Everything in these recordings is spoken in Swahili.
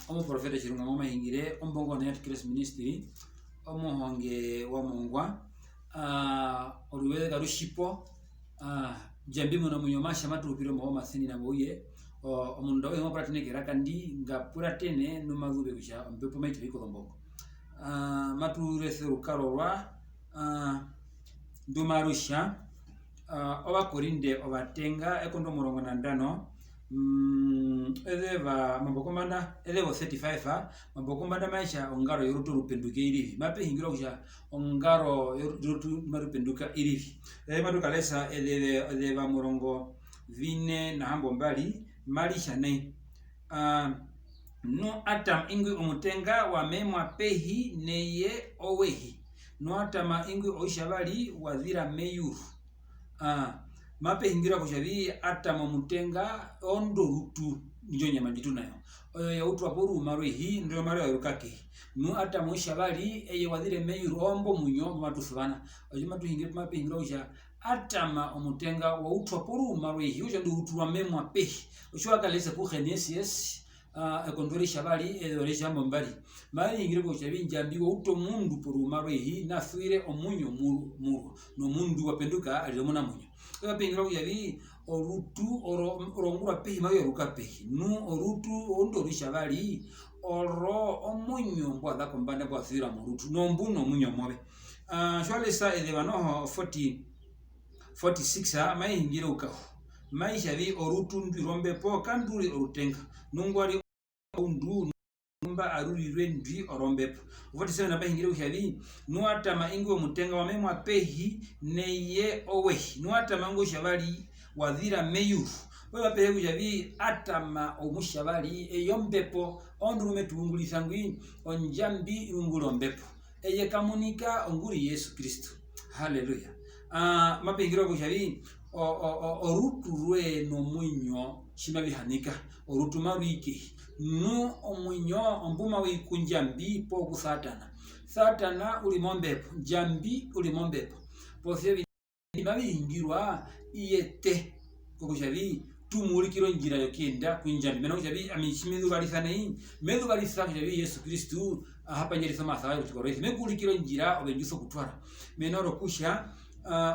Omo profeta chirunga mama hingire ombongo na Christ ministry omo honge wa mongwa oruwele garushipo jambi muna munyomasha matu upiro mo masini na boye omundo emo pratene keraka ndi ngapura tene numa zube kusha mpepo maito iko lomboko matu reseru karorwa ndumarusha oba korinde obatenga ekondo murongo na ndano eleva mambokomanda elevo 35 mambokomanda maisha ongaro yorutu rupenduke irivi mape hingiro kusha ongaro yorutu marupenduka irivi matu kalesa eleva murongo vine na hambo mbali malisha nei no atam ingwi umutenga wa memwa pehi neye owehi no atama ingwi oishabali wazira meyuru mape hingira kushabi atama mutenga ondo rutu njo nyama jitu nayo ya utu aporu marwe hii ndio marwe yarukake no atama oishabali eye wazire meyuru ombo munyo matu subana ojima tu hingira mape hingira kusha atama omutenga wa utu aporu marwe hii uja ndu utu wa memwa pehi ushwa kalese ku Genesis ekondori shabali edoresha mbali mali ingire ko chabi njambi wo uto mundu poru marwe hii nafire omunyo muru no mundu wapenduka aliyomona munyo kwa pingira ko yabi orutu orongura pehi mayo ruka pehi nu orutu ondo shabali oro omunyo mbwa kombanda kwa fira murutu no mbuno munyo mobe shwale sa elevano 46 mai ingire ukaho maisha vi orutu ndirombe po kanduri orutenga nungwari undu numba aruri rendi orombepo uvoti sewe na bahingire uhavi nuata maingu mutenga wa memwa pehi neye owehi nuata mangu shabali wadhira meyuru wewa pehe kujavi atama omushabali eyombepo ondurume tuunguli sangui onjambi ungulombepo eye kamunika onguri Yesu Kristo haleluya mapengiro kujavi orutu rwe no mwinyo shimabihanika orutu marwike nu omwinyo ombuma wikunjambi po ku satana uli mombepo jambi uli mombepo posye bibingirwa iyete kokushabi tumulikiro njira yokenda kunjambi mena kujabi amishimizu balisana yi mezu balisa kujabi Yesu Kristo hapa njeri sama sawa kuchikoroisi mekulikiro njira obenjuso kutwara menoro kusha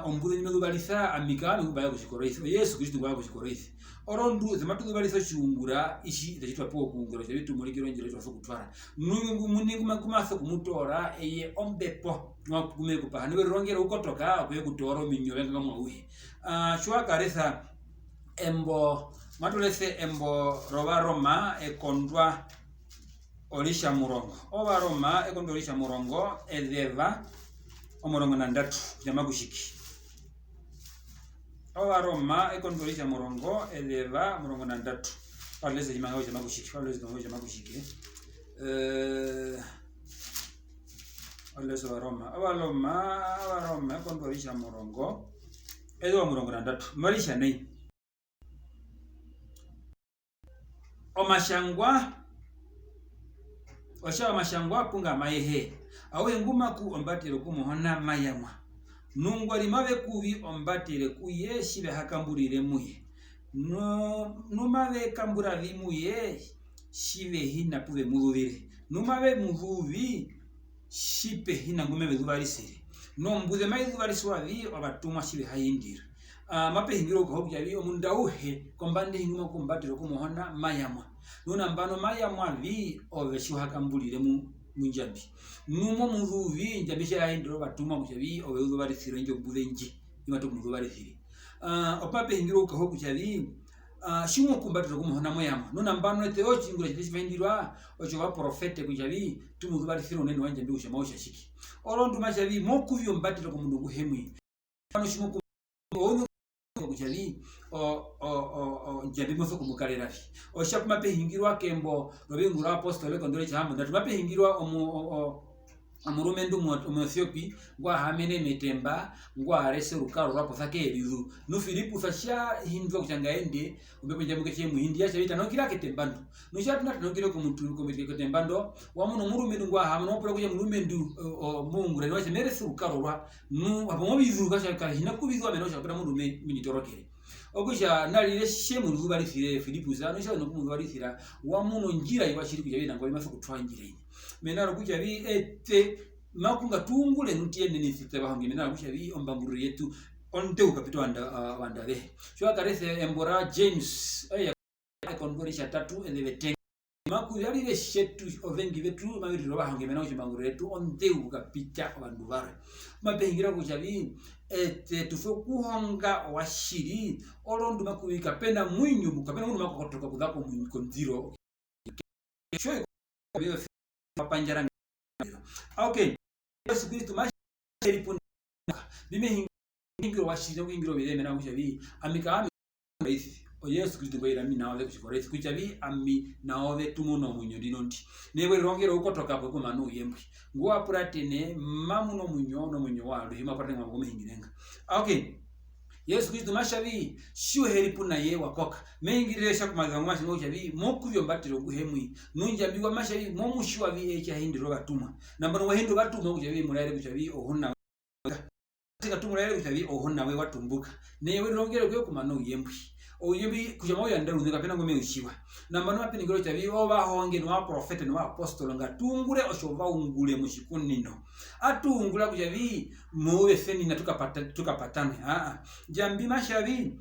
ombuze nimezu balisa amikali ubaya kuchikoroisi Yesu Kristo ubaya kuchikoroisi orondu zematu balisa chungura ishi ndachitwa po kungura chebitu mulikiro njira cyo kutwara nungu muningu makumaso kumutora eye ombepo mwakume kupa niwe rongera ukotoka akuye kutoro minyo wenga mwawe shwa karesa embo matulese embo roba Roma ekondwa olisha murongo oba Roma ekondwa olisha murongo edeva omurongo na ndatu jamagushiki oba Roma ekondolisha murongo eleva murongo na ndatu paleze jimango jamagushiki paleze ngo jamagushiki paleze oba Roma ekondolisha murongo edo murongo na ndatu malisha nei omashangwa punga mayehe awe nguma ku ombatiro kumuhona mayamwa nungwari mabe kubi ombatire kuye shibe hakamburire muye numabe kambura bimuye shibe hina pube mudubire numabe muvubi shipe hina ngume bezubarisire nombuze maizubariswabi abatuma shibe hayindira mape hingiro ko hobya omundauhe kombande hinguma kumbatiro kumuhona mayamwa nuna mbano mayamwa vi obeshu hakamburire munjambi numo muruvi njambisha yahindiro batuma muchavi obezo barisire njo buzenji imato muzo barisire opape hingiro ko kuchavi shimo kumbatiro kumuhona moyama nuna mbano eteo chingura chishvendirwa ocho ba profete kuchavi tumuzo barisire onene wanje ndusha maosha shiki orondu machavi mokuvyo mbatiro kumundu guhemwi bano shimo kuchavi njambi moso kumukalera fi oshakuma pe hingirwa kembo robingura apostole kondole chambo ndatu pe hingirwa amurume ndu mu Ethiopia ngwa hamene metemba ngwa arese rukaro rapo sake ebizu no Filipu fasha hindwa kuchangaende ubepenja mukeche mu India chabita no kila ketembando no chatuna no kile kumuntu komite ketembando wamuno murume ngwa hamno pula kuja murume ndu mungu reno merese rukaro rwa no apo mobizu kasha hina kubizwa menosha pula murume minitorokere okusha nalile shemu nzubali file Filipu zano sha no kumuzwali fila wa muno njira ibashiri kujabi na ngoli maso kutwa njira ine menaro kujabi ete makunga tungule nutie nini sitaba hangi menaro kujabi ombanguru yetu onte ukapito wanda le shwa karese embora James aya kongorisha 3 elevete maku yalile shetu ovengi vetu mabiri roba hangi menaro chimanguru yetu onte ukapita wandu bare mapengira kujabi ete tufokuhonga washiri olondu makubika pena mwinyu mukapena mundu makotoka kudako mwinyu konziro shoy papanjara okay Yesu Kristo mashiri bime hingiro washiri ngiro bideme na kushabi amika isi o Yesu Kristo ngoira mina wale kushikora kuchabi ami naove tumuno munyo dinonti newe rongero ukotoka bwo manu yembwi ngwa pratene mamuno munyo walo hima patene ngome hingirenga okay Yesu Kristo mashabi shu heripu na ye wakoka mengiresha kumaza ngwashi ngo chabi mokuvyo mbatiro guhemwi nunja biwa mashabi momushwa bi echa hindiro batuma nambano wa hindu batuma kuchabi murare kuchabi ohuna tika tumurare kuchabi ohuna we watumbuka newe rongero kwe kumano yembwi oyembi kujama yandaru ndika pena ngome ushiwa nambano mapini ngiro chabi oba honge no prophet no apostle ngatungure oshova ungule mushikunino atungula kujabi muwe feni na tukapatane jambi mashabi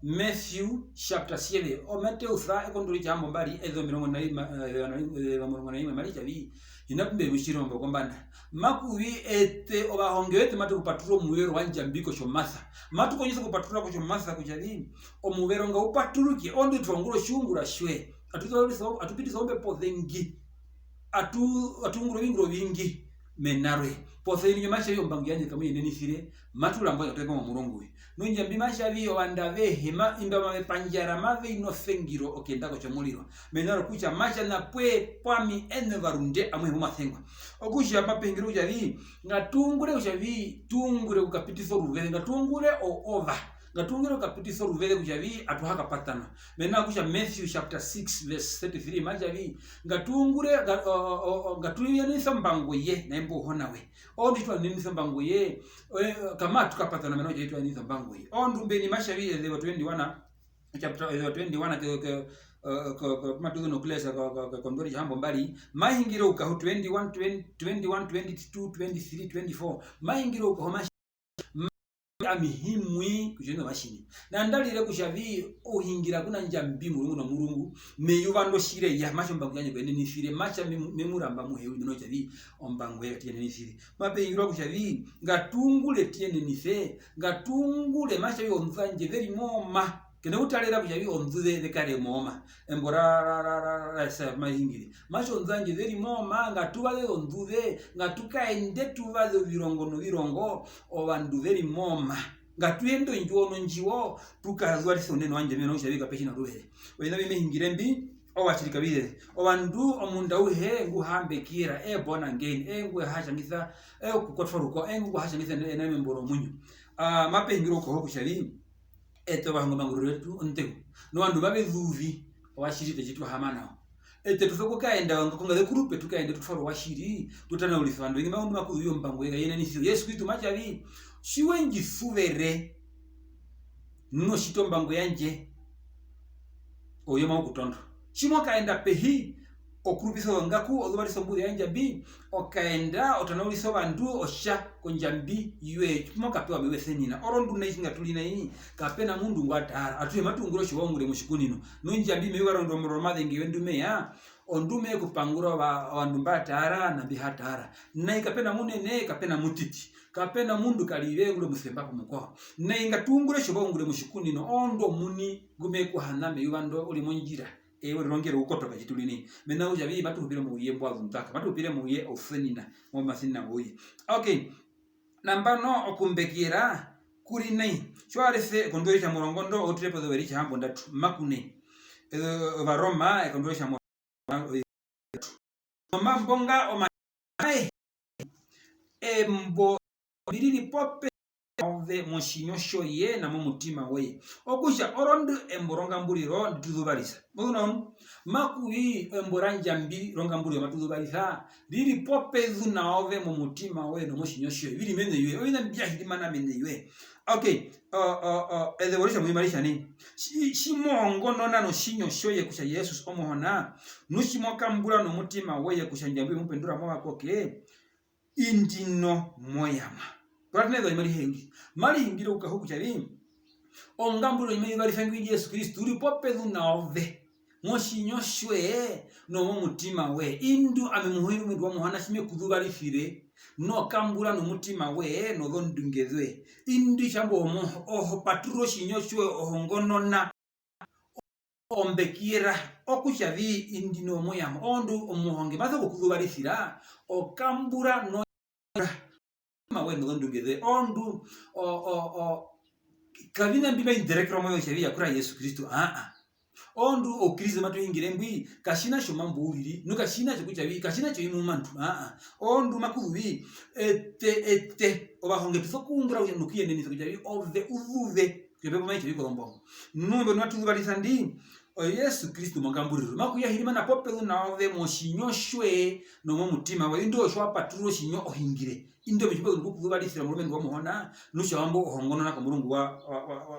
Matthew chapter 7 o Matthew fra ekonduri jambo mbali ezo mirongo na mali chabi inapumbe mushirombo kombana makuwi ete oba hongete matu kupaturo muwero wanjambiko shomasa matu konyesa kupatura ko shomasa kujabi o muwero nga upaturuki ondi twanguro shungura shwe atupiti sombe pothengi atunguro vingro vingi menarwe pothengi masha yo mbangiyanye kamwe nenisire matula mboya toka mu murongo nunja mbimasha biyo wandave hema indoma mepanjara mave inofengiro okendako chomuliro menaro kucha masha na pwe pami ene varunde amwe mumathengwa okusha mapengiro ujavi ngatungure ujavi tungure ukapitiso ruvele ngatungure o over ngatungure ukapitiso ruvele kujavi atuhaka patana mena kusha Matthew chapter 6 verse 33 majavi ngatungure ngatuye nisambango ye naimbo honawe onditwa nisambango ye kama tukapatana mena jaitwa nisambango ye ondumbeni mashavi ele 21 chapter 21 matuzo nuklesa kondori jambo mbali mahingiro uka 21 22 23 24 mahingiro uka amihimwi kujeno bashini na ndalire kushavi ohingira kuna njambi mulungu na mulungu meyubando shire ya macho mbanganye kwene nifire macha memuramba muhewi no chavi ombango ya tiene nifire mape ingiro kushavi ngatungule tiene nife ngatungule macha yo mvanje very moma kene utalera kushavi onzuze de kare moma embora sa mahingire macho nzanje very moma ngatubale onzuze ngatukaende tubaze virongo obandu very moma ngatuyendo njuono njiwo tukazwa lisoneno wanje meno shabika peshina ruhe wena bime hingirembi owachirika bile obandu omunda uhe nguhambekira bona ngeni ngwe hashangisa kukotfaruko ngu hashangisa ename mboro munyu mape hingiro ko kushavi eto bango banguru wetu onte no bandu babe zuvi washirite jitu hamana ete tufoko kaenda ngakonga kurupe tukaenda tufaro washiri tutana ulifando ngima bandu makuyo mbango yene ni Yesu Kristo machavi shiwengi fuvere no shito mbango yanje oyo makutondo shimo kaenda pehi okurubiso ngaku olubali somburi yanje bi okaenda otanauliso bandu osha konjambi yue moka pewa bewesenina orondu naishinga tulina yi kapena mundu ngwatara atuye matunguro shibongure mushikunino nunjambi mewarondo moromadhe ngiwendume ya ondume kupangura bandu mbatara na bihatara na kapena munene kapena mutiti kapena mundu kalive ngulo musemba ku mukwa na ingatungure shibongure mushikunino ondo muni gume ku haname yubando uli monjira ewe rongero ukotoka chitulini mena uja bi batu bire mu yembo azumtaka batu bire mu ye ofenina mo masina boye okay nambano okumbekira kuri nei chwarese kondorisha morongondo otrepo doveri chambo ndatu makune va Roma kondorisha morongondo mbonga o mai embo biriri pope ove monshinyosho ye na mumutima we okusha orondu emboronga mbuliro ndituzubalisa muno makuyi emboranja mbi ronga mbuliro matuzubalisa lili popezu na ove mumutima we no monshinyosho bili meneywe oyina mbyahidi mana meneywe. Okay, edewolisha muhimarisha ni shimongo nona no shinyosho ye kusha Yesu omuhona nushimoka mbula no mutima we ye kusha njambi mupendura mwa koke indino moyama Pratnezo imali hengi. Mali hingiro ukahuku chari. Ongambulo imali bali fengi Yesu Kristo uri popezu na ove. Monshinyoshwe no mutima we. Indu amemuhiru mwedu wa muhana shime kudhubali fire. No kambula no mutima we no dhondungezwe. Indu shambo oho paturo shinyoshwe ohongonona. Ombekira okushavi indino moyama. Ondu omuhonge. Mazo kudhubali fira. Okambura no mawe no ndungeze ondu kavina mbiba indirekro moyo sheria kura Yesu Kristo ondu o kristo matu ingirembwi kashina shoma mbuliri nukashina chikuchavi kashina cho inumantu ondu makuvi ete obahonge pisokungura nukiye neni chikuchavi ove uvuve kebebo mai chiko lombo numbe nwatu balisandi Yesu Kristo mangambuliro makuya hilima na popelu na ove monshinyoshwe no mutima we ndo shwa paturo shinyo ohingire indo bichipo ngukuzubalisira mulumendo wa muhona nushambo ohongono na kumurungu wa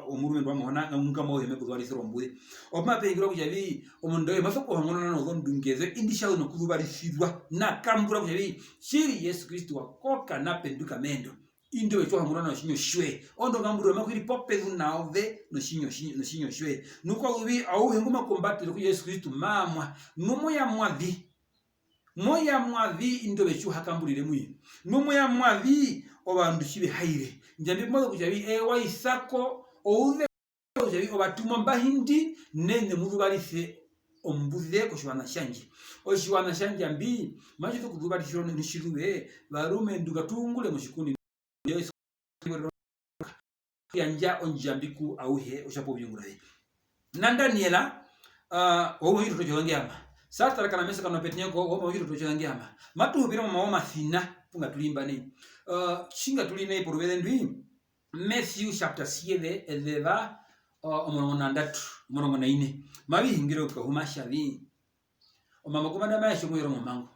umurumendo wa muhona ngamka moyo mekuzubalisira ombuye opapengiro kujavi omundoye masoko ohongono na no ndungeze indisha no kuzubalisirwa na kambura kujavi shiri Yesu Kristo wakoka na penduka mendo indo wecho hangura na shinyo shwe ondo ngambura makwiri popezu na ove no shinyo shwe nuko ubi au henguma kombate ku Yesu Kristo mamwa numoya mwavi indo wecho hakambulire muyi numoya mwavi obandu shibe haire njambi mmozo kujabi ewa isako ouze kujabi obatuma mbahindi nene muzubalise ombuze kushwana shanje oshwana shanje ambi majito kuzubalise nishiruwe barume nduga tungule mushikundi Yesu yanja onjambiku auhe ushapo byunguraye nandaniela owo hito tochongeyama sasa kana mesa kana petnyeko owo hito tochongeyama matuhubira mu maoma thina punga tulimbani shinga tuline porubele ndwi Matthew chapter 7 eleva omongo nandatu omongo naine mabi hingiro ko humashavi omama komanda maisho muyero mu mango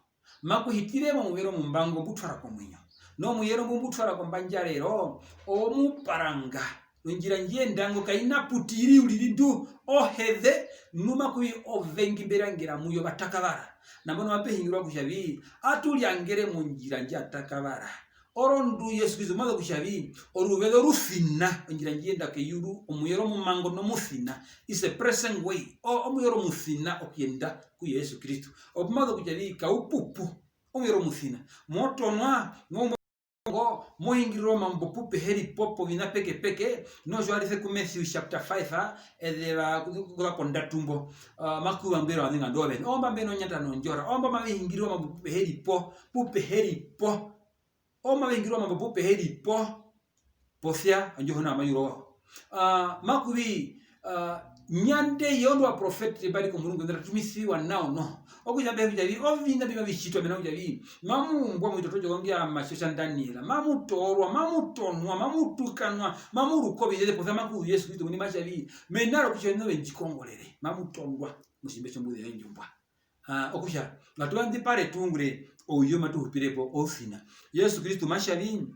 makuhitire mu muyero mu mbango butwara ko mwinyo no muyero mbutwara ko mbanjarero omuparanga ngira ngendango kaina putiri ulirindu oheze numa kuyi ovengi berangira muyo batakabara nabono apehingirwa kushavi atulyangere mu ngira njatakabara orondu Yesu Kristo mazo kushavi oruvelo rufina ngira ngenda ke yuru omuyero mu mango no mufina is a present way omuyero mufina okienda ku Yesu Kristo obumazo kushavi ka upupu omuyero mufina motonwa mohingiro mambo pupe heri popo vina peke no joarife ku Matthew chapter 5 edera kula kondatumbo makuwa mbero aninga ndobe omba mbeno nyata no njora omba mahingiro mambo pupe heri po oma mahingiro mambo pupe heri po pofia anjohona mayuro makuwi nyande yondo wa profeti bali ko mulungu ndara tumisiwa nao no okujabe kujabi ovinga biba bishitwa mena kujabi mamu mbwa mwitotojo ngongia mashosha Daniela mamu torwa mamu tonwa mamu tukanwa mamu rukobi yele pozama ku Yesu Kristo ni mashabi menaro kucheno benjikongolere mamu tonwa mushimbe chombuze yenjumbwa okusha natwandi pare tungure oyo matuhupirepo ofina Yesu Kristo mashabi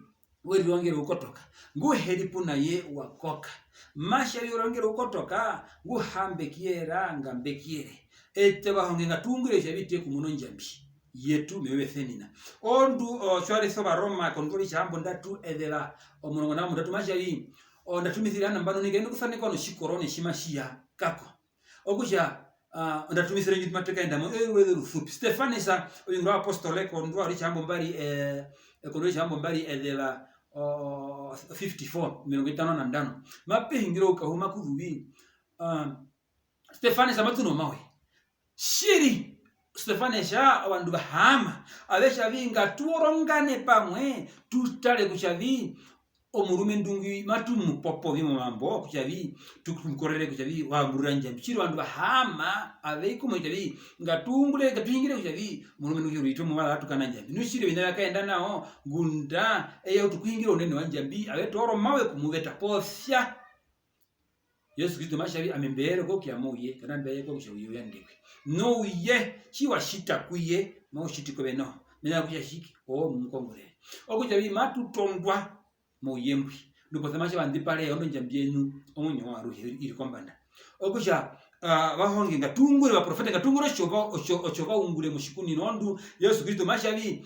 weri wangere ukotoka nguheripu na ye wakoka mashabi wangere ukotoka nguhambekiera ngambekiere ete bahonge ngatungire shabite kumuno njambi yetu mewe fenina ondu shwari soba Roma kongoli chambo ndatu edela omuno na mudatu mashabi ndatumithirana mbano nigende kufane kono shikorone shimashia kako okusha ndatumisire nyitu mateka ndamo wewe rufupi Stefanesa oyingwa apostole kondwa ri chambo mbali kondwa chambo mbali edela 54 milongitano na ndano mapehingiro ukahuma kurubi Stefanesa matuno mawe shiri Stefanesa abandu bahama abesha vinga turongane pamwe tutale kushavi omurume ndungi matu mupopo vimo mambo kuchavi tukumkorere kuchavi wa buranja mchiro andu bahama aveiko kuchavi ngatungule gatwingire kuchavi murume ndungi rito mu wala tukananja nushire bina yakaenda nao gunda eyo tukwingira onene wanjambi avetoro mawe kumuveta posya Yesu Kristo mashavi amembere ko kyamuye kana mbere ko kushawiyo yandikwe no ye chiwa shita kuye no shiti ko beno mena kushashiki o mukongore okuchavi matu tondwa mu yembwi ndipo tamasha bandipale ono njambienu omunyo wa ruhe iri kombanda okusha bahonge ngatungure ba profeta ngatungure ochoba ungure mushikuni nondu Yesu Kristo mashavi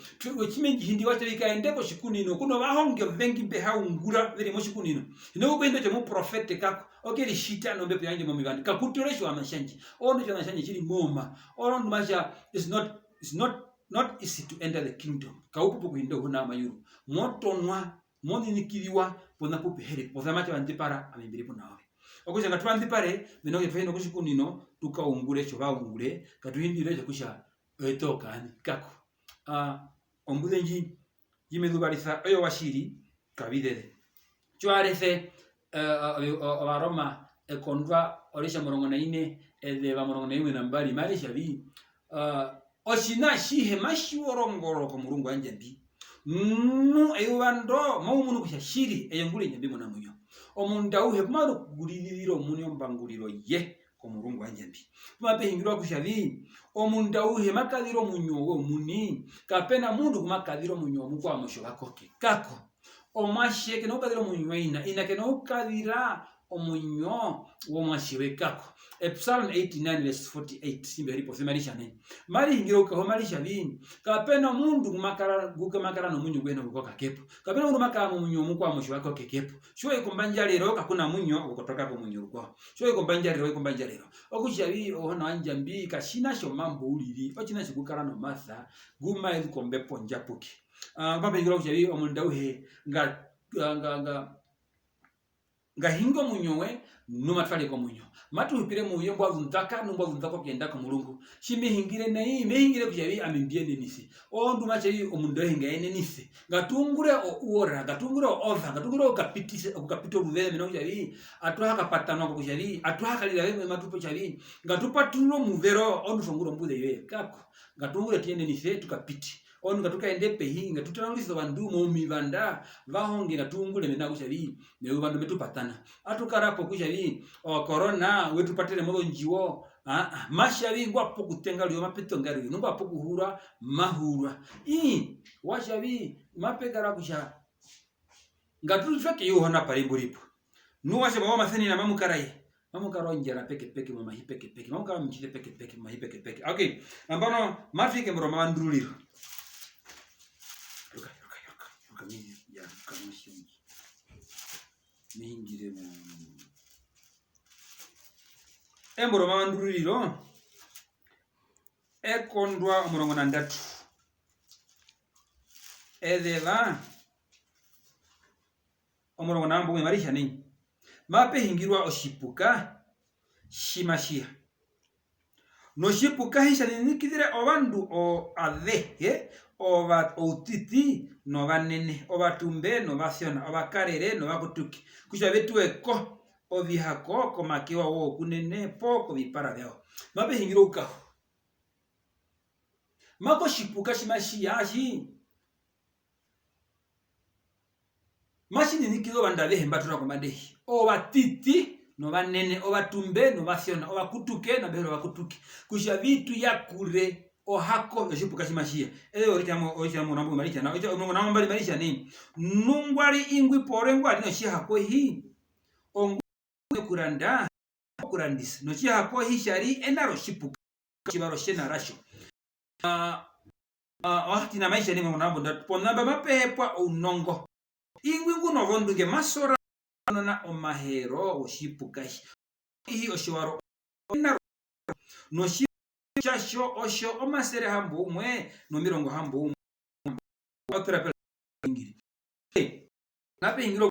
chimenji hindi wacha bikaendeko shikuni no kuno bahonge vengi beha ungura veri mushikuni no ino kwenda cyo mu profeta kako okeri shita no bepe yanje mu mibandi kakutoresho amashanji ono cyo nashanji chiri moma ono masha is not easy to enter the kingdom kaupo kuindo huna mayuru motonwa moni nikiriwa pona pupe heri pozamacha bandipara amembiri punawe okusha ngatwandipare minoge peno kushikunino tukaungure cyo baungure katuhindire cyo kusha etokani kako ombudenji yimedubarisa oyo washiri kabidere cyo arese abaroma ekondwa orisha morongo na ine ede morongo na 1 nambari marisha bi oshina shihe mashiworongoro ko murungu anjambi eyubando mawumuntu kushashiri eyengule nyambi mona munyo omunda uhe kumaro kuguliriro munyo mbanguliro ye ko murungu wanjambi pumape hingirwa kushavi omunda uhe makadiro munyo wo muni kapena mundu kumakadiro munyo mukwa musho bakoke kako omasheke no kadiro munyo ina ke no kadira omunyo wo mashiwe kako Psalm 89 verse 48 simberi posemarisha ne mari hingiro ko marisha vini kapena mundu kumakara no munyu gwena uko kakepo kapena mundu makara no munyu mukwa musho wako kekepo shwe kumbanjalero kakuna munyo ukotoka ko munyu uko shwe kumbanjalero okushavi ohona anjambi kashina sho mambo uliri ochina shikukara no masa guma ekombe ponja puki baba hingiro kushavi omunda uhe nga hingo munyowe numatwale ko munyo matu upire muyo mbwa zuntaka numbwa zuntaka kenda ko mulungu shimi hingire nayi mehingire kujabi amimbiende nisi ondu mache omundo hinga ene nisi gatungure ora gatungure oza gatungure ukapito ruvele meno kujabi atwa kapatana ko kujabi atwa kalira we matupo kujabi gatupatuno muvero ondu fonguro mbude ye kako gatungure tiende nisi tukapiti onu gatuka endepe hinga tutanauliza bandu mu mibanda bahonge gatungule mena kushabi ne bandu betupatana atukarapo kushabi corona wetupatire modo njiwo mashabi ngwapo kutenga lyo mapito ngari ngwapo kuhura mahura washabi mapegara kusha ngatulifeke yo hona palibulipo nuwashe mama maseni na mamukaro njera peke mama hipeke mamukaro mchite peke mama hipeke okay ambano mafike mroma mandruliro Ruka ya kamushi mingire mu emboro manduriro ekondwa umurongo na 3 edela umurongo na mbo marisha ni mape hingirwa oshipuka shimashia no shipuka hisha nikidire obandu o adhe oba outiti no banene obatumbe no basiona obakarere no bakutuki kusha betu eko obihako komakiwa wo kunene poko bipara byao mabe hingiro ukaho mako shipuka shimashiyashi mashini nikizo bandabe hembatura ko madehi obatiti no banene obatumbe no basiona obakutuke na behero bakutuki kusha bitu yakure ohako yoshipuka shimashia oritamo nambo marisha na nambo mbali marisha ni nungwari ingwi pore ngwari no shihako hi ongu kuranda kurandis no shihako hi shari enaro shipuka chibaro shena rasho wakati na maisha ni nambo ndaponamba mapepa unongo ingwi nguno vondunge masora na omahero oshipuka hi oshiwaro enaro no chasho osho omasere hambo umwe no mirongo hambo umwe otra pela ingiri nape ingiro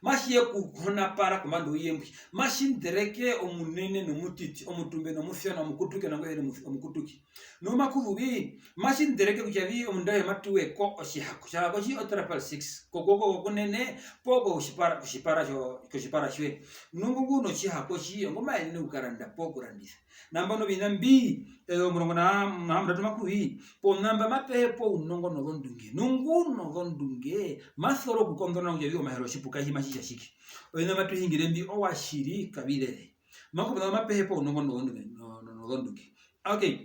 mashiye kukona para komando yembwi mashindereke omunene nomutiti omutumbe nomufya nomukutuke nangoye omukutuki noma kuvubi mashindereke kujavi omundaye matuwe ko oshihaku chako chi otrapal 6 kokoko kunene pogo ushipara shwe nungu no chihako chi ngoma ene ukaranda pogo randisa namba no binambi murongo na mratu makuhi po namba mapepo unongo no gondunge nungu no gondunge masoro kukondona kujavi omahero shipuka hima shiki oyena matu hingire mbi owashiri kabirere makuba mapepo unongo no gondunge okay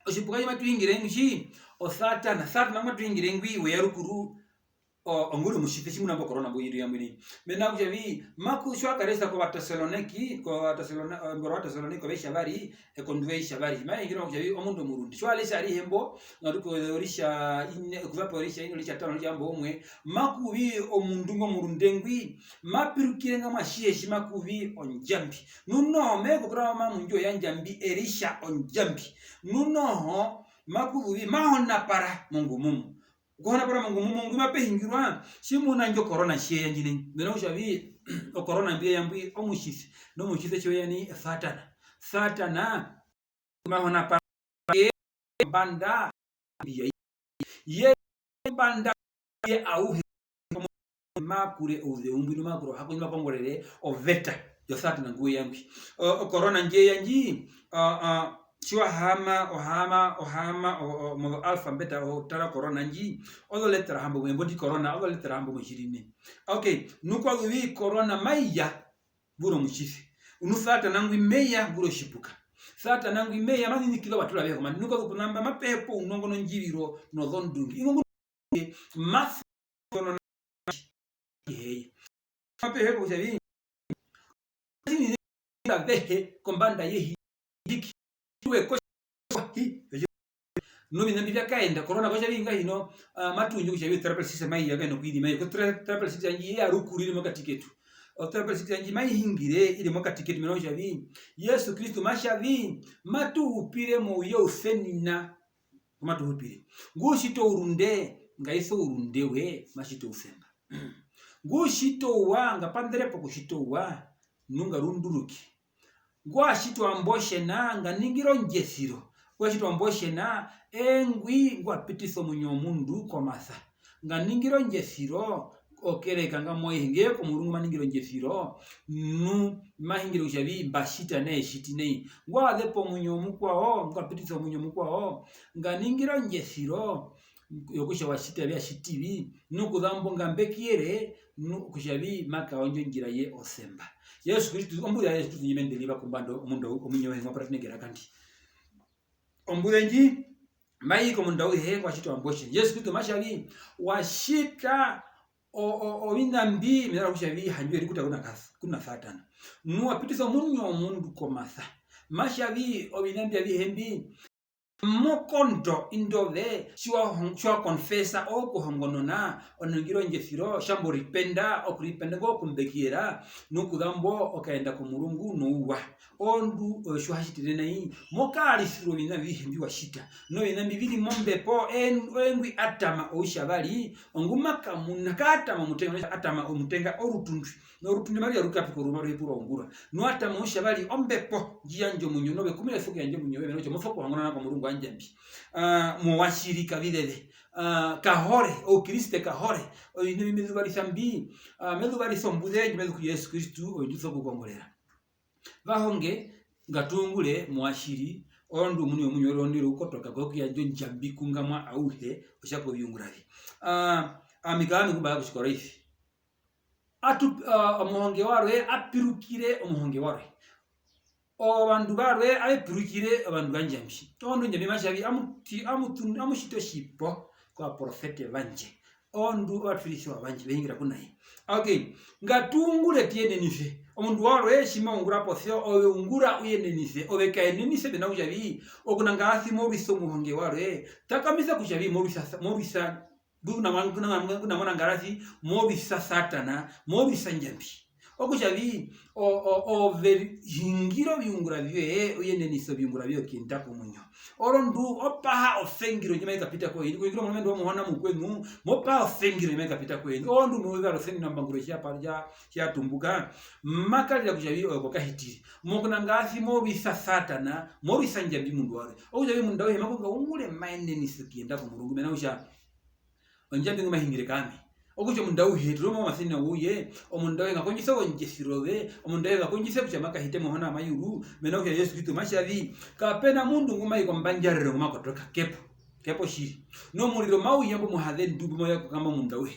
oshipuka hima tu hingire ngi o satana matu hingire ngwi we yarukuru onguru mushite chimuna mbo corona boyiri yamwini mena kujavi maku shwa karesa ko Thessaloniki ko beshabari ekonduwe shabari mai ngira kujavi omundo murundi shwa lesa ari hembo ngaruko orisha ine kuvaporisha ino licha tano jambo omwe makuvi omundu ngo murundengwi mapirukire nga mashiye shimakuvi onjambi nuno me kokra mamunjo yanjambi erisha onjambi nuno makuvi mahona para mungu Gona para mungu mape hingirwa simuna njo corona shiye njine mena ushavi o corona mbie yambi omushise no mushise cyo yani satana mahona para banda ye banda ye au makure uze umbino makuro hakunywa pangorere oveta yo satana nguye yambi o corona nje yanji Chua ohama mo alpha beta o tara corona nji odo letra hambo mbodi corona odo letra hambo mshirine okay nukwa wi corona maiya buro mchifi unufata nangwi meya buro shipuka sata nangwi meya mani nikilo batula beko man nukwa kunamba mapepo unongo no njibiro no dhondungi ingo mas corona hey mapepo javi ni ndabehe kombanda yehi no binambi byakaenda corona kwa jabi ngahino matunyu kushabi triple 6 mai yagano kwidi mai ko triple 6 yangi ya rukurire moka tiketu o triple 6 yangi mai hingire ile moka tiketu mino jabi Yesu Kristo mashavi matu upire mo yo fenina matu upire ngushito urunde ngaiso urundewe mashito ufemba ngushito wanga pandere po kushito wa nunga runduruki ngwa shito amboshe na nganingiro njesiro kwa shito amboshe na engwi ngwa pitiso munyomundu kwa matha nganingiro njesiro okereka nga moyinge ko murungu maningiro njesiro nu mahingiro javi bashita ne shitine ngwa depo munyomu kwao ngwa pitiso munyomu kwao nganingiro njesiro yokusha washita bya shitibi nukudhambo ngambekiere nukushabi maka onjo ngira ye osemba Yesu Kristo ombuya Yesu Kristo nyimende liba kumbando omundo omunyowe ngapara negera kandi ombulenji mai ko mundo he kwa shito amboshe Yesu Kristo mashabi washika o winambi mera kushabi hanjwe likuta kuna satana nuwa pitiso munyo mundu ko matha mashabi o winambi abihembi mokondo indove shwa confessa o kuhongonona onongiro njefiro shambo ripenda o kuripenda go kumbekiera nukudambo okaenda ku Mulungu nuwa ondu shwa hashitire nayi mokali siro bina bihembi washita no bina bibili mombepo engwi atama oshabali ongumaka munakata mutenga atama omutenga orutundu no rutundu mari yarukapi ko rumaro hepuro ongura no atama oshabali ombepo jiyanjo munyono be kumira fuko yanjo munyowe no mofoko hangona ko Mulungu anjambi muwashirika bidele kahore o Kriste kahore o ine medubari sambi medubari sombude medu Yesu Kristo o nditso kugongolera bahonge ngatungule muashiri ondu munyo munyoro ndiro ukotoka gokiya njambi kungamwa auhe ushako byungurari amikani kuba kushikora ifi atu omuhonge warwe apirukire omuhonge warwe abandu barwe abepirukire abandu banjambi ondu njambi mashabi amushito shipo kwa profete banje ondu atfirisho banje behingira kunayi okay ngatungule tiene nife omundu warwe shima ungura posyo ungura uyenenise obeka enenise bena ujabi okunanga asimo biso muhonge warwe takamisa kujabi morisa buna mwana ngarasi morisa satana morisa njambi okujavi o hingiro biungura bye uyende niso biungura byo kinta kumunyo orondu opaha ofengiro nyuma ikapita ko indi kuingiro mwendo wa muhona mukwenu mopa ofengiro nyuma ikapita ko indi ondu muweza roseni na mbanguro cia parja cia tumbuka makali ya kujavi okoka hitiri mokuna ngasi mo bisa satana mo bisa njambi mundu wale okujavi mundu wawe makonga ungule maende niso kienda kumurungu mena usha onjambi nguma hingire kami okucho mundawu hetro mo masina uye omundawe ngakonjisa onjesirowe omundawe ngakonjisa kuchamaka hite mohona mayuru mena Yesu Kristo mashavi kapena mundu nguma iko mbanjarre nguma kotoka kepo shiri no muriro mau yambo muhadhe ndubu moya kama mundawe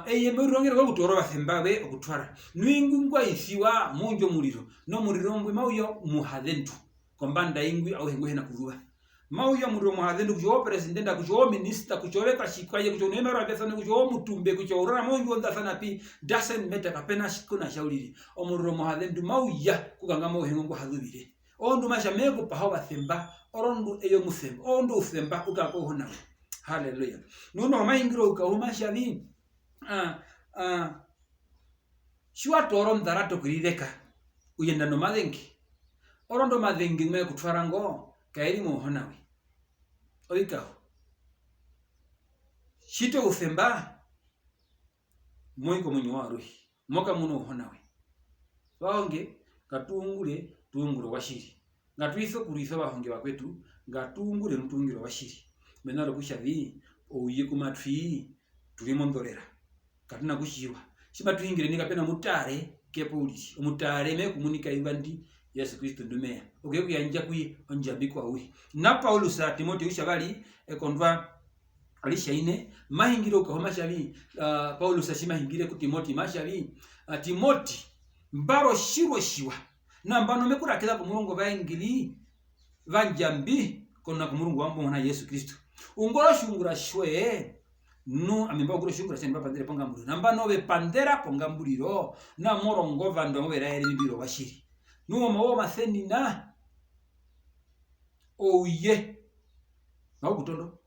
eyembe urongera ko kutoro basembawe okutwara nwingu ngwa isiwa munjo muriro no muriro ngwe mau yo muhadhe ndu kombanda ingwi au hengwe na kuzuwa mau ya muriro muhadhendu kucho president kucho minister kucho weka shikwaye kucho nemero abesana kucho mutumbe kucho urara monjo onda sana pi doesn't matter kapena shikuna shauliri omuriro muhadhendu mau ya kuganga mau hengo hadubire ondu masha mego paho basemba orondu eyo musemba ondu usemba ukako hona haleluya nuno mahingiro ukahuma shavi shwa toro ndarato kurideka uyenda no madengi orondo madengi me kutwara ngo kairi mo honawe oikao shito usemba moiko munyo waruhi moka muno honawe waonge katungure tunguro washiri ngatuiso kuriso bahonge bakwetu ngatungure ntungiro washiri menaro kushavi ouye kumatwi tulimondorera katuna kushiwa shiba tuhingire nikapena mutare kepuli umutare me kumunika ibandi Yesu Kristo ndumeya oge kuyanja kui onjabiko awi na Paulo sa Timoteo ushabali ekondwa alishaine mahingiro ko mashavi Paulo sa shima hingire ku Timoteo mashavi Timoteo mbaro shiwa na mbano mekura kila ku mulungu baingili vanjambi kona ku mulungu wambo na Yesu Kristo ungora shungura shwe no amemba guro shungura cyane bandere ponga mburi namba no be pandera ponga mburiro na morongo vando mubera eri biro bashiri nuwo mawo masenina oye nawo kutondo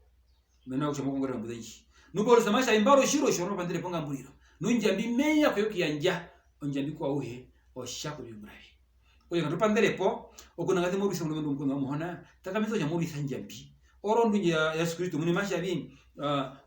mena ucho mukongora mbudenji nubo samasha imbaro shiro shoro bandere ponga mburiro nunjambi meya ko yokiyanja onjambi kwa uhe oshako byumurabi oye katupandere po okuna ngati muri sondo ndo mkono muhona takamizo ya muri sanjambi orondu ya Yesu Kristo muni mashabi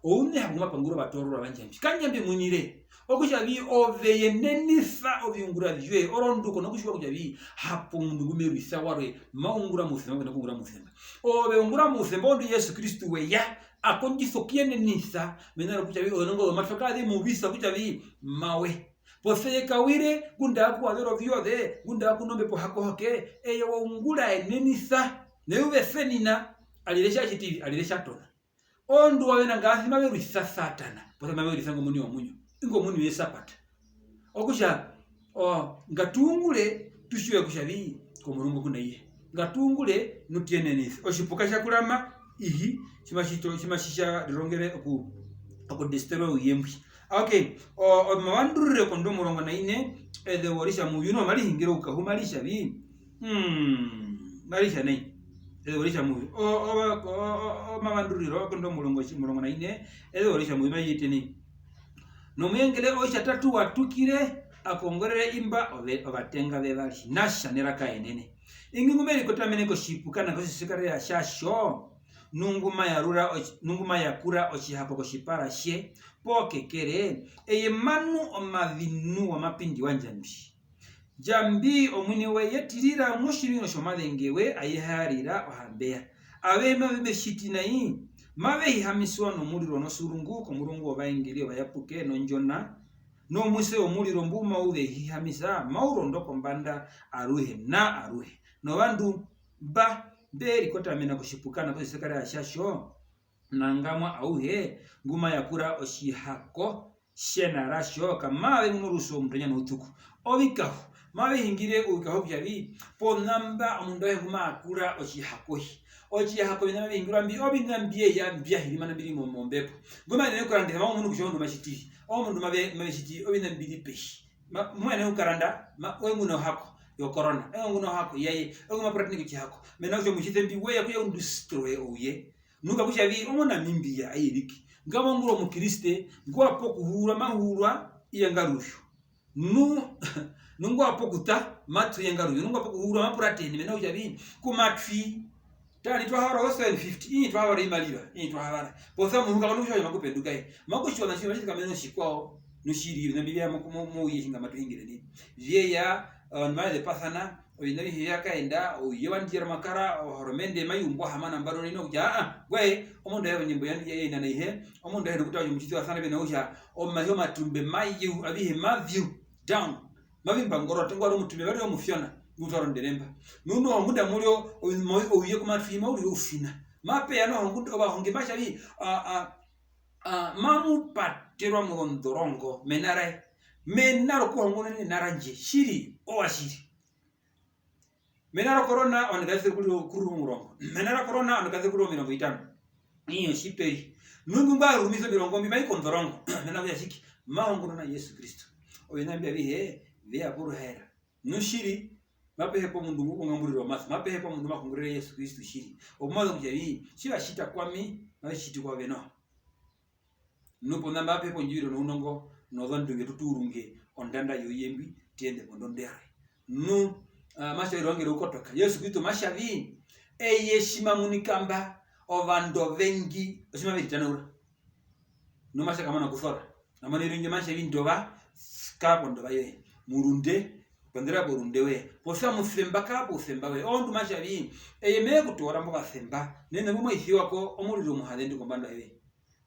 oune hakuma panguro batoro abanjambi kanjambi munire okushabi oveye nenisa obyungura bye orondu kono kushwa kujabi hapo mundu gumerisa warwe maungura musemba na kungura musemba obe ungura musemba ondu Yesu Kristo weya akonjiso kiene nisa menaro kujabi onongo mafakade mubisa kujabi mawe poseye kawire gunda ku alero vyode gunda ku nombe po hako hake eyo ungura enenisa neube senina alilesha chitivi alilesha tona ondu wawena ngasi maberisa satana pose maberisa ngo muni wa munyo ingo muni yesapata okusha ngatungule tushiwe kushabi ko mulungu kuna iye ngatungule nutienenisi oshipuka shakulama ihi shimashisha dirongere ku disturbe uyembwi okay mawandurire kondo murongo na ine ede worisha muyuno mali hingiro ukahumalisha bi malisha nei ede worisha muyu mawandurire kondo murongo na ine ede worisha muyu mayitini no muyengele oisha tatu watukire akongorere imba obatenga bebali nasha neraka enene ingumeri kotamene ko shipukana ko sisikare ya shasho nunguma ya kura ochihapo ko shipara she pokekere eye manu omavinu wa mapindi wanjambi jambi omwini we yetirira mushirino shomadengewe ayiharira ohambeya abema bibeshitina yi mabe ihamiswa no muliro no surungu ko mulungu obaingiri obayapuke no njona no muse omuliro mbuma uve hihamisa maurondo kombanda aruhe no bandu ba beri kotamena kushipukana ko sekare ya shasho nangamwa auhe nguma yakura oshihako shena rasho kama unuruso mtanya no utuku obikaho mabe hingire ukaho byabi po namba amundo nguma akura oshihako bina bingira mbi obinambie ya byahiri mana biri mu mombepo nguma ne kurande ma umuntu kushondo mashiti omuntu mabe mashiti obinambiri peshi mwana ukaranda we muno hako yo corona nguno hako yaye nguma protini kihako mena ujo mushite mbi we yakuya undustroe oye nuka kushavi omona mimbia ayiriki ngabo nguro mu Kriste ngwa po kuhura mahurwa iyangarusho nungu apokuta matu yengaru nungu apokuhura mapurateni mena ujabi kumatwi tani twahara osa 50 ini twahara imaliwa ini twahara posa munuka kanusha makupenduka makushwa na shima kameno shikwao nushiri na bibia mu yishinga matu ingire ni vieya nmaile pasana oyinari hiyaka enda oyewandira makara horomende mayumbo hamana mbaro nino ja gwe omondo yawe nyimbo yani na ihe omondo yawe kutaje muchiti wasana bena usha omayo matumbe mayu abihe mavyu down mabimba ngoro tengwa mutumbe bari omufyona gutoro nderemba nuno muda mulyo oyiye kumatfima uri ufina mape yano hongundo oba honge bashabi mamu paterwa murondorongo menaro ko hongono ni naranje shiri owashiri menaro corona onagaze kuru murongo menaro corona onagaze kuru 50 niyo shiperi nungumba rumizo mirongo mbi mai kondorongo menaro yashiki mahongono na Yesu Kristo oyenambia bihe vya buruhera nushiri mapehe po mundu nguko ngamburiro mas mapehe po mundu makungurire Yesu Kristo shiri obumaze kujabi shiba shita kwami na shiti kwa beno nupo namba mapehe po njiro nunongo nodondunge tuturunge ondanda yoyembi tiende pondondere masha irongere ukotoka Yesu Kristo mashavi eyeshima munikamba ovando vengi osima vitana ura masha kama na kusora amani ringe masha vindova skapo ndova ye murunde bandera burunde we posa musemba kapo semba we ondu masha vi eyeme kutora mboka semba nene mumo isiwa ko omuliro muhalendi kombanda we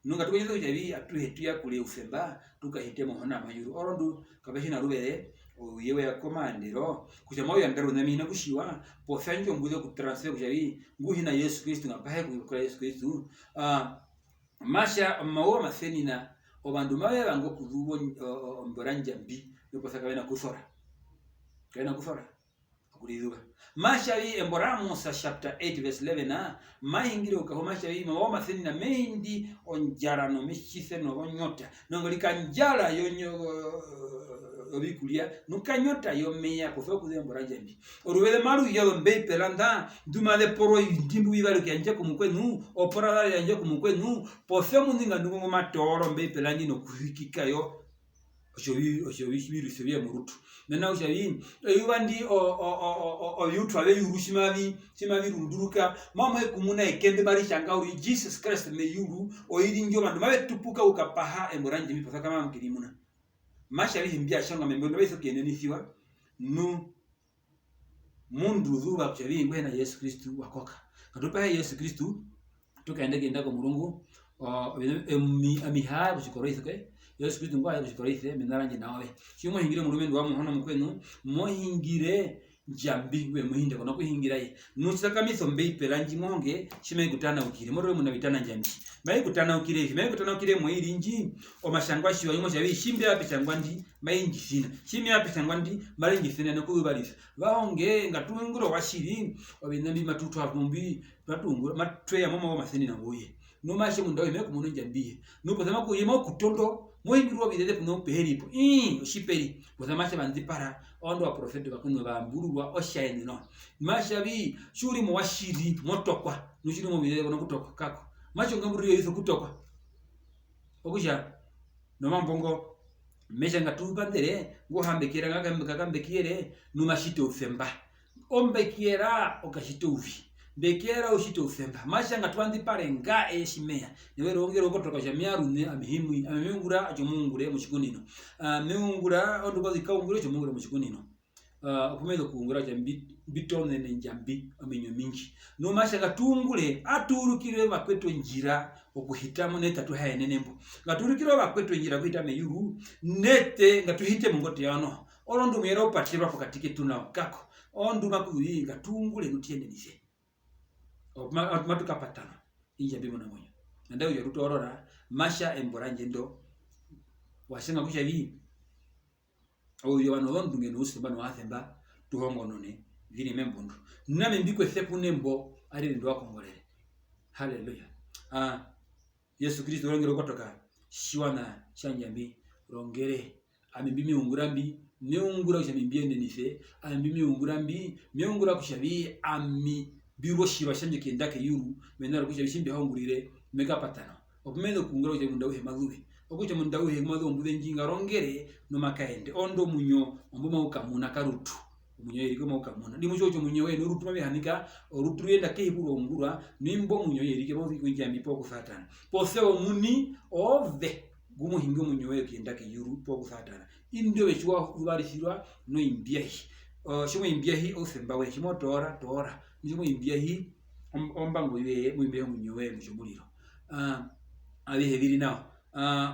nunga tukojezo javi atuhetu ya kule usemba tukahite mohona mayuru orondu kabeshina rubere uyewe ya komandiro kuchama uya ndaru na mina kushiwa po sanjo mbuzo kutransfer kujabi nguhi na Yesu Kristo ngapahe kwa Yesu Kristo masha mawo masenina obandu mawe bango kuzubo mboranja mbi nuko sakabena kusora kaina kusora akulizuka masha yi emboramo sa chapter 8 verse 11 na mahingire ukahomasha yi mawo masenina meindi onjara no mishise no onyota nongolika njala yonyo obikulia nukanyota yomeya kofa kuzembora jambi orubele maru yalo mbe pelanda dumale poro ndimbu bibalo kyanje kumukwenu opora yanje kumukwenu pofe mundinga ndungu matoro mbe pelandi no kuhikikayo oshobi shibiru sebiye murutu nana ushabi eyubandi o yutwa be yurushimami simabi runduruka mama ekumuna ekende mari shanga uri Jesus Christ me yuru oyiri njo bandu mabe tupuka ukapaha emboranje miposa kama mkirimuna masha bihimbia shanga membondo beso kieneni siwa mundu zuba kuchabi ngwe na Yesu Kristo wakoka katupa Yesu Kristo tukaende genda ko mulungu amiha bushikoroise ke Yesu Kristo ngwa bushikoroise menaranje nawe shimo hingire mu rumendo wa muhona mukwenu mohingire jambi we muhinde kono kuhingira ye nutsaka misombe iperanji monge shime gutana ukire moro muna bitana njambi mai gutana ukire muiri nji omashangwa shiwa yimo shabi shimbe api changwandi mai njisina shime api changwandi mari njisina no kubarisa baonge ngatunguro washiri obinambi matutu avumbi batungura matwe ya mama wa maseni na ngoye no mashe munda we meku munonja mbiye nupo zama ku yimo kutondo moyingirwa bidede kuno peheripo oshiperi bozamasha banzipara ondo wa profeti bakuno bamburwa oshaini no mashabi shuri mu washiri motokwa nushiri mu bidede kono kutokwa kako macho ngamburiyo iso kutokwa okusha no mambongo mesha ngatubandere ngo hambekera ngakambekiere numashite ufemba ombekiera okashite uvi bekera ushite ufemba masha ngatwandi pare nga eshimea niwe rongero okotoka jamia rune amihimwi amemungura ajomungure mu kigunino meungura ondo bazi kaungure jomungure mu kigunino okumezo kuungura jambi bitone ne njambi amenyo mingi no masha gatungule aturukire bakweto njira okuhitamo neta tuhaye nenembo gaturukire bakweto njira kuhita meyuru nete ngatuhite mungote yano olondo mwera upatirwa pokatike tuna kako ondo makuri gatungule nutiende nise matuka patano inja bimu na mwenye nandao ya ruto orora masha emboranje ndo wasenga kusha vi oyo wanodonge no usibano wathemba tuhongo none vini membundu name mbikwe sepu nembo ari ndo wakongolele haleluya Yesu Kristo rongero kotoka shiwana shanjambi rongere amibimi ungurambi neungura kushabimbie ndenise amibimi ungurambi meungura kushabi ami biro shiba shanje kendake yuru menara kusha bishimbi hongurire mega patana okumendo kungura uje munda uhe malubi okucha munda uhe mwadho mbudhe njinga rongere no makaende ondo munyo ombo maukamuna karutu munyo yeriko maukamuna ndi mucho cho munyo we no rutu mabihanika rutu yenda keiburo ngurwa nimbo munyo yerike bo kwinja mipo kufatana poseo muni ove gumu hingo munyo we kienda ke yuru po kufatana indio bechwa ubarishirwa no imbiahi shimo imbiahi osemba we shimo tora shimo imbiahi ombango ibe mwimbe munyo we mushumuliro abihe biri nao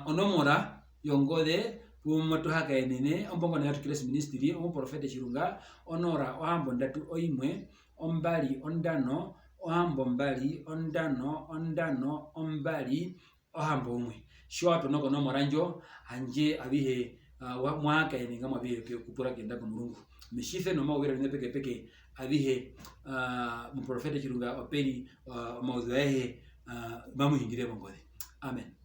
onomora yongode pumoto haka enene ombongo na tukires ministry o profete Chirunga onora ohambo ndatu oimwe ombali ondano ohambo mbali ondano ombali ohambo umwe shwato noko nomoranjo anje abihe mwaka enenga mwabihe kupura kenda ku Mulungu mishife no mawera ne peke abihe mu profete Chirunga operi mauzaehe mamuhingire mongode amen.